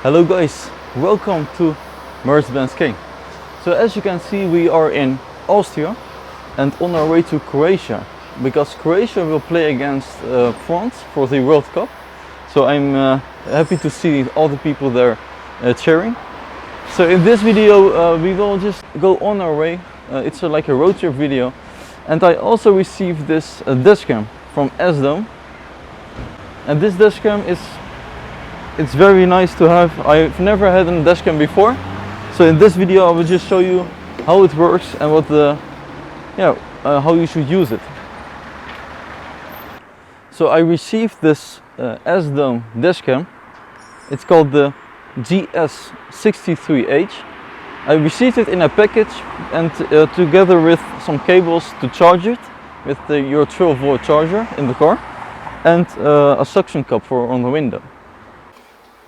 Hello guys, welcome to MercBenzKing. So as you can see, we are in Austria and on our way to Croatia, because Croatia will play against France for the World Cup. So I'm happy to see all the people there cheering. So in this video we will just go on our way. It's like a road trip video, and I also received this dashcam from AZDOME, and this dashcam it's very nice to have. I've never had a dashcam before, so in this video I will just show you how it works and what how you should use it. So I received this AZDOME dashcam. It's called the GS63H. I received it in a package and together with some cables to charge it with your 12-volt charger in the car and a suction cup for on the window.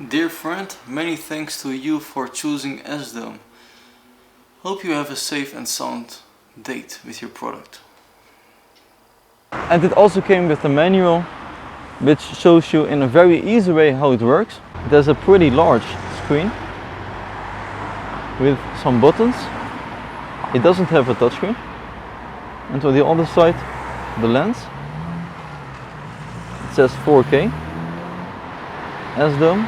Dear friend, many thanks to you for choosing AZDOME. Hope you have a safe and sound date with your product. And it also came with a manual which shows you in a very easy way how it works. It has a pretty large screen with some buttons. It doesn't have a touchscreen. And on the other side, the lens. It says 4K AZDOME.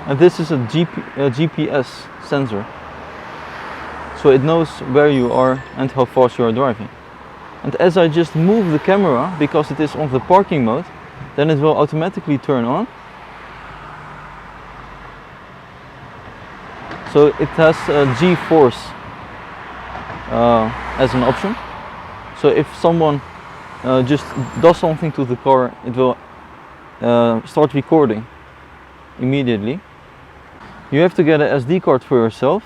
And this is a GPS sensor, so it knows where you are and how fast you are driving. And as I just move the camera, because it is on the parking mode, then it will automatically turn on. So it has G-force as an option. So if someone just does something to the car, it will start recording immediately. You have to get an SD card for yourself,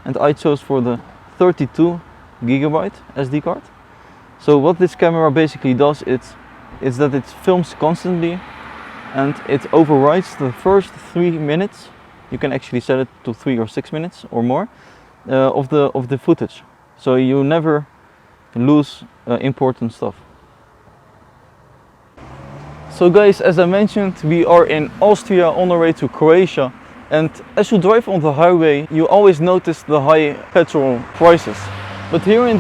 and I chose for the 32 GB SD card. So what this camera basically does is that it films constantly, and it overrides the first 3 minutes. You can actually set it to 3 or 6 minutes or more of the footage, so you never lose important stuff. So guys, as I mentioned, we are in Austria on our way to Croatia, and as you drive on the highway you always notice the high petrol prices. But here in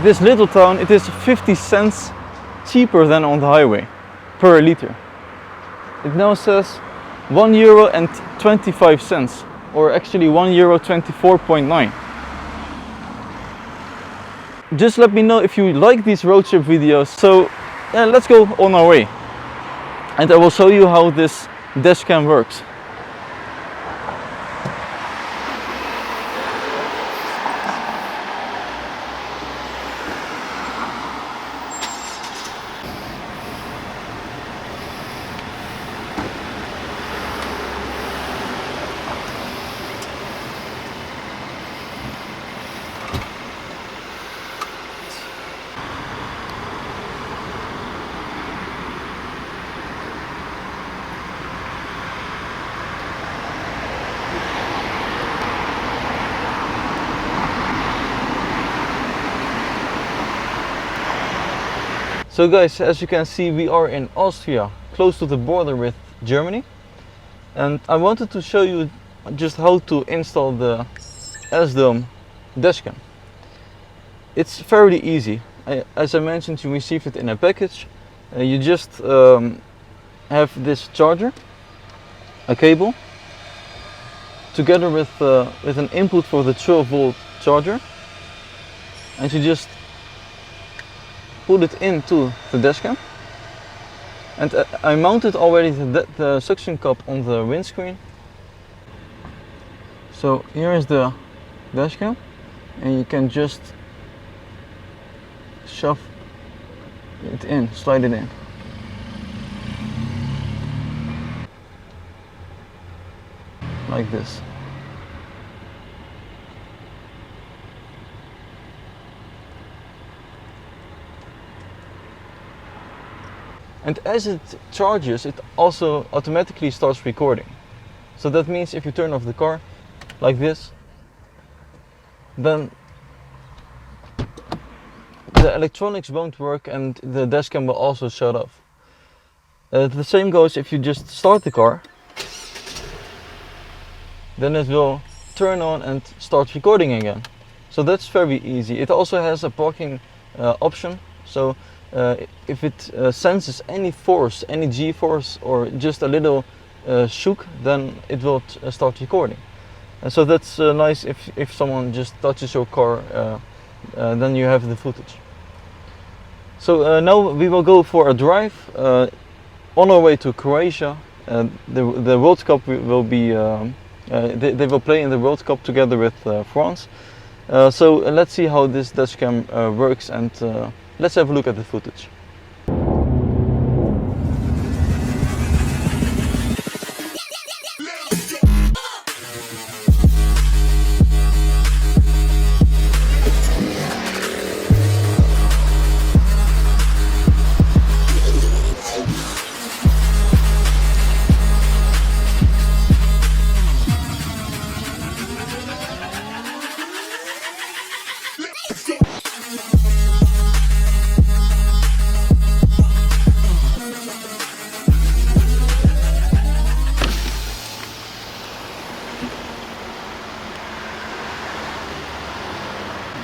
this little town it is 50 cents cheaper than on the highway per liter. It now says €1.25, or actually €1.24.9. Just let me know if you like these road trip videos. So yeah, let's go on our way. And I will show you how this dashcam works. So guys, as you can see, we are in Austria, close to the border with Germany, and I wanted to show you just how to install the AZDOME dashcam. It's fairly easy. As I mentioned, you receive it in a package. You just have this charger, a cable, together with an input for the 12-volt charger, and you just put it into the dashcam. And I mounted already the suction cup on the windscreen. So here is the dashcam, and you can just shove it in, slide it in. Like this. And as it charges, it also automatically starts recording. So that means if you turn off the car like this, then the electronics won't work and the dashcam will also shut off. The same goes if you just start the car then it will turn on and start recording again. So that's very easy. It also has a parking option, so if it senses any force, any G-force or just a little shook, then it will start recording. And so that's nice if someone just touches your car, then you have the footage. So now we will go for a drive on our way to Croatia. The World Cup will be, they will play in the World Cup together with France. So let's see how this dashcam works, and let's have a look at the footage.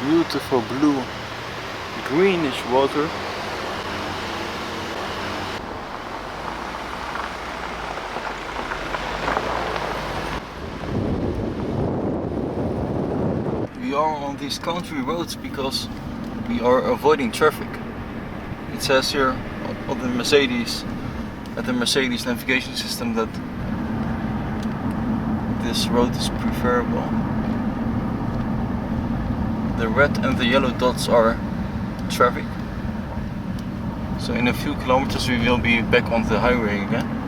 Beautiful blue, greenish water. We are on these country roads because we are avoiding traffic. It says here on the Mercedes, at the Mercedes navigation system, that this road is preferable. The red and the yellow dots are traffic. So in a few kilometers we will be back on the highway again.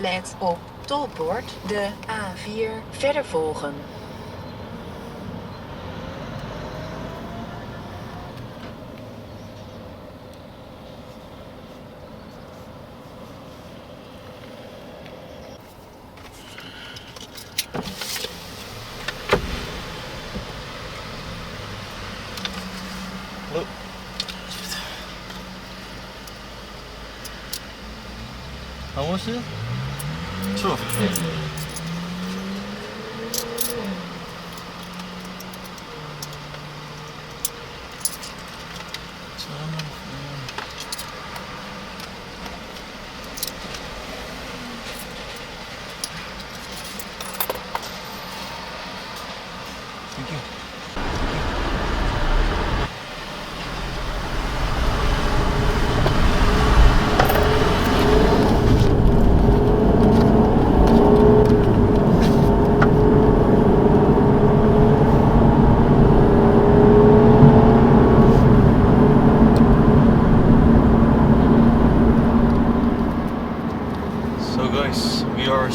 Let op tolbord de A4 verder volgen. Hallo. How was it? Zo. Thank you.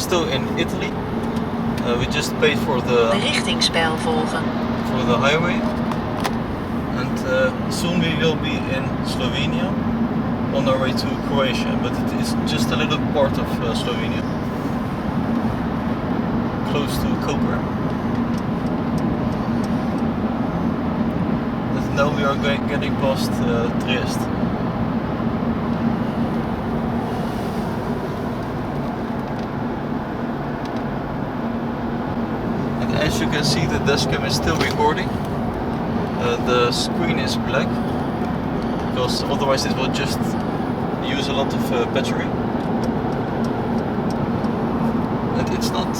still in Italy. We just paid for the Richtingspijl volgen. highway, and soon we will be in Slovenia on our way to Croatia, but it is just a little part of Slovenia, close to Koper. And now we are getting past Trieste. As you can see, the dashcam is still recording. The screen is black because otherwise it will just use a lot of battery, and it's not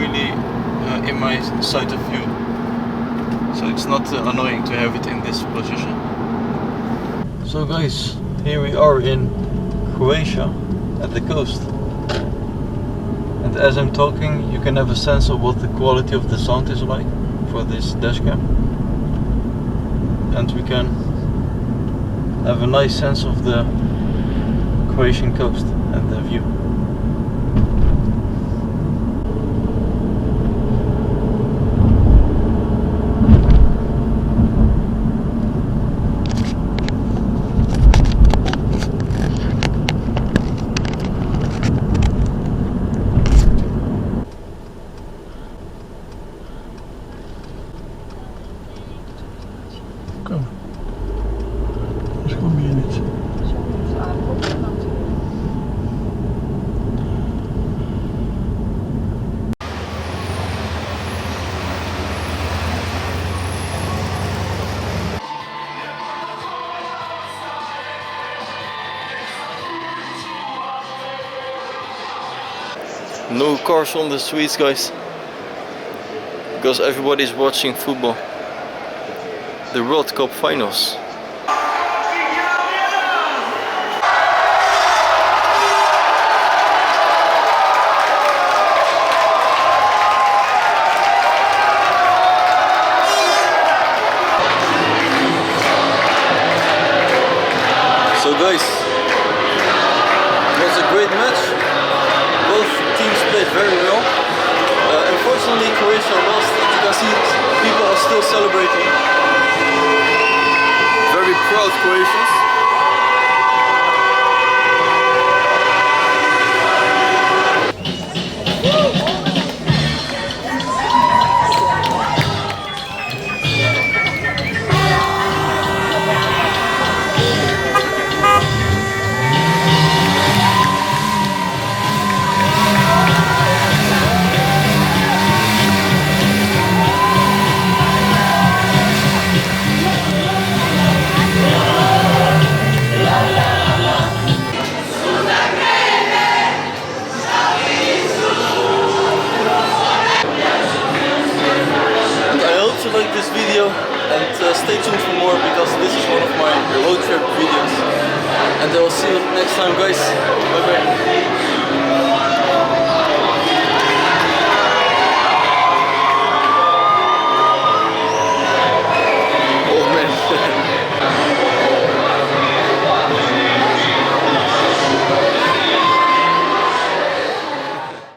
really in my side of view, so it's not annoying to have it in this position. So guys, here we are in Croatia at the coast. And as I'm talking, you can have a sense of what the quality of the sound is like for this dashcam, and we can have a nice sense of the Croatian coast and the view. No cars on the streets, guys, because everybody's watching football. The World Cup finals. So guys, it was a great match. Both teams played very well. Unfortunately, Croatia lost. As you can see, people are still celebrating. Very proud Croatians. Like this video, and stay tuned for more, because this is one of my road trip videos, and I will see you next time, guys. Bye bye.